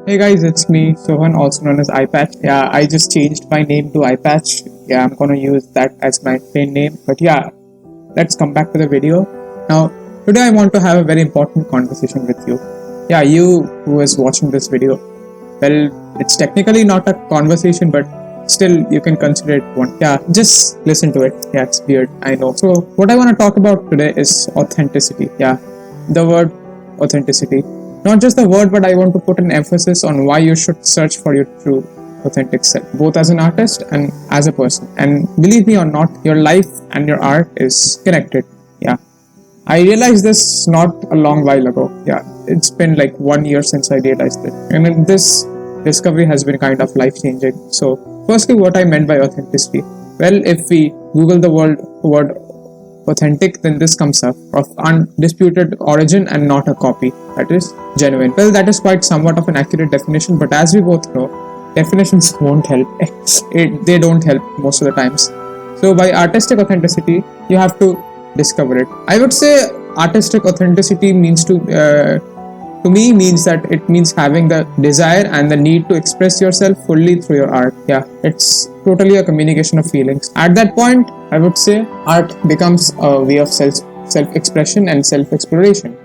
Hey guys, it's me, Sohan, also known as Eyepatch. Yeah, I just changed my name to Eyepatch. Yeah, I'm gonna use that as my plain name. But yeah, let's come back to the video. Now, today I want to have a very important conversation with you. Yeah, you who is watching this video. Well, it's technically not a conversation, but still you can consider it one. Yeah, just listen to it. Yeah, it's weird, I know. So, what I want to talk about today is authenticity. Yeah, the word authenticity. Not just the word, but I want to put an emphasis on why you should search for your true, authentic self, both as an artist and as a person. And believe me or not, your life and your art is connected. Yeah. I realized this not a long while ago. Yeah. It's been like 1 year since I realized it. And this discovery has been kind of life changing. So, firstly, what I meant by authenticity. Well, if we Google the word authentic, then this comes up: of undisputed origin and not a copy, that is genuine. Well, that is quite somewhat of an accurate definition, but as we both know, definitions won't help. They don't help most of the times. So by artistic authenticity, you have to discover it. I would say artistic authenticity means to me means that it means having the desire and the need to express yourself fully through your art. Yeah, it's totally a communication of feelings. At that point, I would say art becomes a way of self-expression and self-exploration.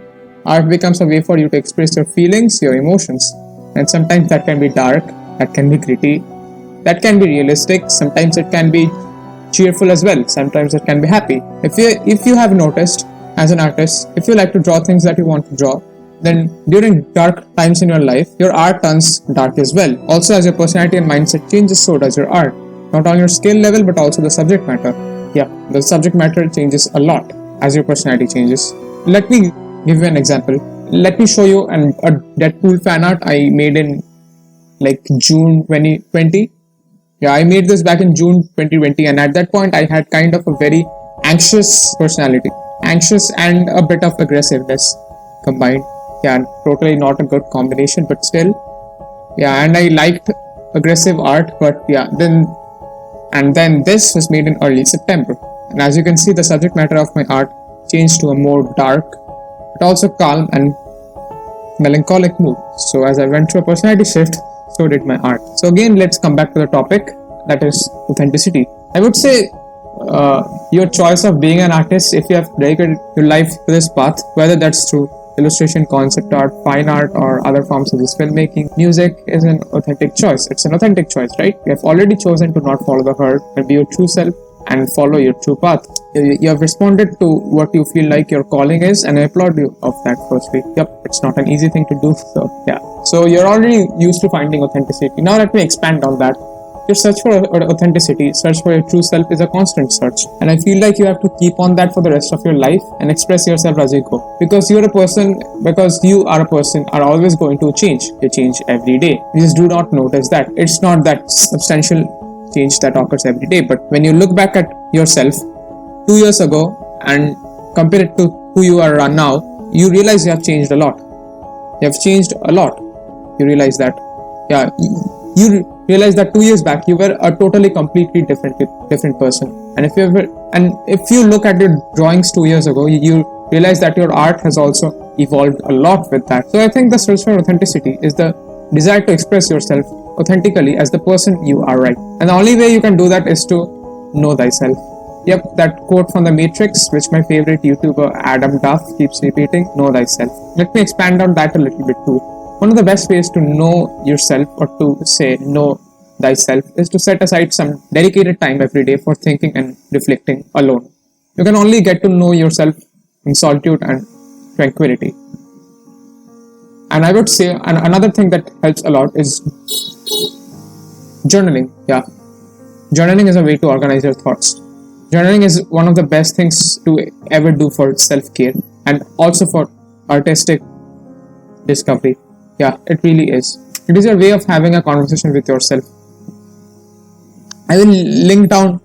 Art becomes a way for you to express your feelings, your emotions, and sometimes that can be dark, that can be gritty, that can be realistic. Sometimes it can be cheerful as well. Sometimes it can be happy. If you have noticed, as an artist, if you like to draw things that you want to draw, then during dark times in your life, your art turns dark as well. Also, as your personality and mindset changes, so does your art. Not on your skill level, but also the subject matter. Yeah, the subject matter changes a lot as your personality changes. Let me give you an example. Let me show you a Deadpool fan art I made in like June 2020. Yeah, I made this back in June 2020, and at that point, I had kind of a very anxious personality. Anxious and a bit of aggressiveness combined. Yeah, totally not a good combination, but still. Yeah, and I liked aggressive art, but yeah, then this was made in early September. And as you can see, the subject matter of my art changed to a more dark, but also calm and melancholic mood. So as I went through a personality shift, so did my art. So again, let's come back to the topic, that is authenticity. I would say your choice of being an artist, if you have dedicated your life to this path, whether that's through illustration, concept art, fine art, or other forms such as filmmaking, music is an authentic choice. It's an authentic choice, right? You have already chosen to not follow the herd and be your true self and follow your true path. You have responded to what you feel like your calling is, and I applaud you of that firstly. Yep, it's not an easy thing to do. So yeah. So you're already used to finding authenticity. Now let me expand on that. Your search for authenticity, search for your true self is a constant search. And I feel like you have to keep on that for the rest of your life and express yourself as you go. Because you are a person are always going to change. You change every day. You just do not notice that. It's not that substantial change that occurs every day. But when you look back at yourself 2 years ago and compare it to who you are now, you realize you have changed a lot. You have changed a lot. You realize that. Yeah. You realize that 2 years back you were a totally completely different person. And if you look at your drawings 2 years ago, you realize that your art has also evolved a lot with that. So I think the search for authenticity is the desire to express yourself authentically as the person you are, right? And the only way you can do that is to know thyself. Yep, that quote from The Matrix, which my favorite YouTuber Adam Duff keeps repeating, know thyself. Let me expand on that a little bit too. One of the best ways to know yourself, or to say know thyself, is to set aside some dedicated time every day for thinking and reflecting alone. You can only get to know yourself in solitude and tranquility. And I would say another thing that helps a lot is journaling. Yeah, journaling is a way to organize your thoughts. Journaling is one of the best things to ever do for self-care and also for artistic discovery. Yeah, it really is. It is your way of having a conversation with yourself. I will link down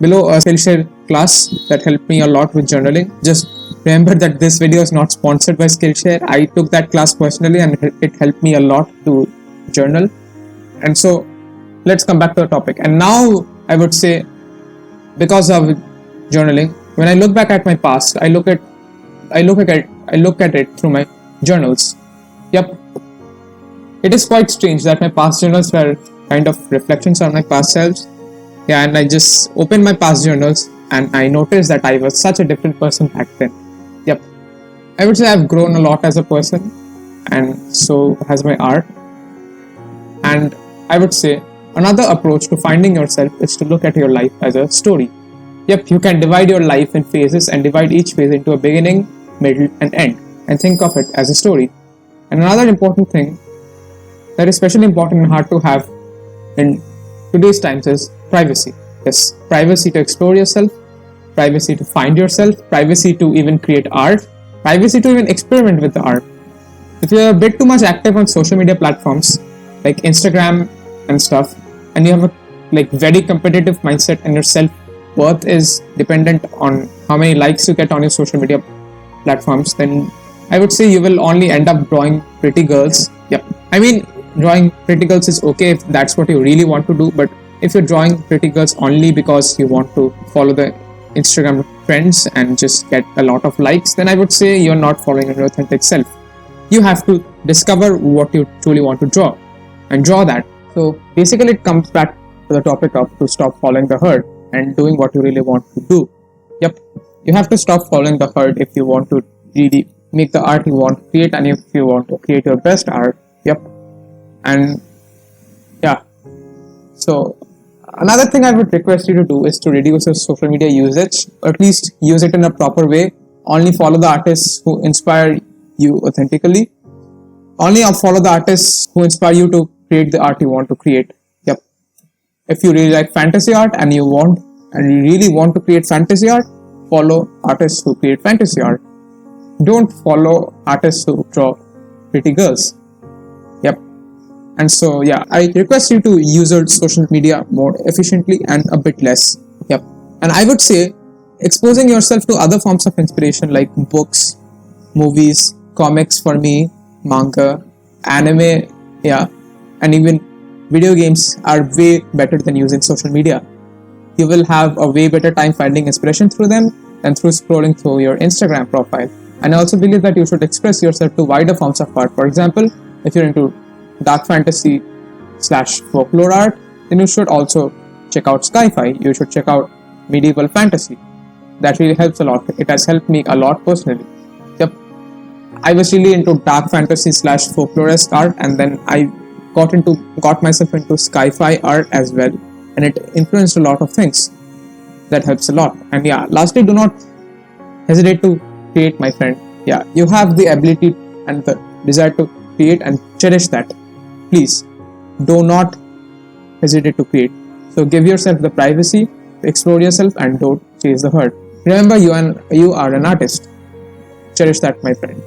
below a Skillshare class that helped me a lot with journaling. Just remember that this video is not sponsored by Skillshare. I took that class personally and it helped me a lot to journal. And so let's come back to the topic. And now I would say, because of journaling, when I look back at my past, I look at it through my journals. Yep. it is quite strange that my past journals were kind of reflections on my past selves. Yeah, and I just opened my past journals and I noticed that I was such a different person back then. Yep. I would say I've grown a lot as a person, and so has my art. And I would say another approach to finding yourself is to look at your life as a story. Yep, you can divide your life in phases and divide each phase into a beginning, middle, and end, and think of it as a story. And another important thing that is especially important and hard to have in today's times is privacy. Yes, privacy to explore yourself, privacy to find yourself, privacy to even create art, privacy to even experiment with the art. If you're a bit too much active on social media platforms like Instagram and stuff, and you have a very competitive mindset and your self-worth is dependent on how many likes you get on your social media platforms, then I would say you will only end up drawing pretty girls. Yep. I mean, drawing pretty girls is okay if that's what you really want to do, but if you're drawing pretty girls only because you want to follow the Instagram trends and just get a lot of likes, then I would say you're not following your authentic self. You have to discover what you truly want to draw and draw that. So basically it comes back to the topic of to stop following the herd and doing what you really want to do. Yep. You have to stop following the herd if you want to really make the art you want to create, and if you want to create your best art. Yep. And yeah. So another thing I would request you to do is to reduce your social media usage, or at least use it in a proper way. Only follow the artists who inspire you authentically. Only follow the artists who inspire you to create the art you want to create. Yep. If you really like fantasy art and you really want to create fantasy art, follow artists who create fantasy art. Don't follow artists who draw pretty girls. Yep. And so yeah, I request you to use your social media more efficiently and a bit less. Yep. And I would say exposing yourself to other forms of inspiration like books, movies, comics for me, manga, anime, yeah, and even video games are way better than using social media. You will have a way better time finding inspiration through them than through scrolling through your Instagram profile. And I also believe that you should express yourself to wider forms of art. For example, if you're into dark fantasy / folklore art, then you should also check out sci-fi. You should check out medieval fantasy. That really helps a lot. It has helped me a lot personally. Yep. I was really into dark fantasy / folklore-esque art, and then I got myself into sci-fi art as well, and it influenced a lot of things. That helps a lot. And yeah, lastly, do not hesitate to create, my friend. Yeah, you have the ability and the desire to create, and cherish that. Please do not hesitate to create. So give yourself the privacy to explore yourself and don't chase the herd. Remember, you are an artist. Cherish that, my friend.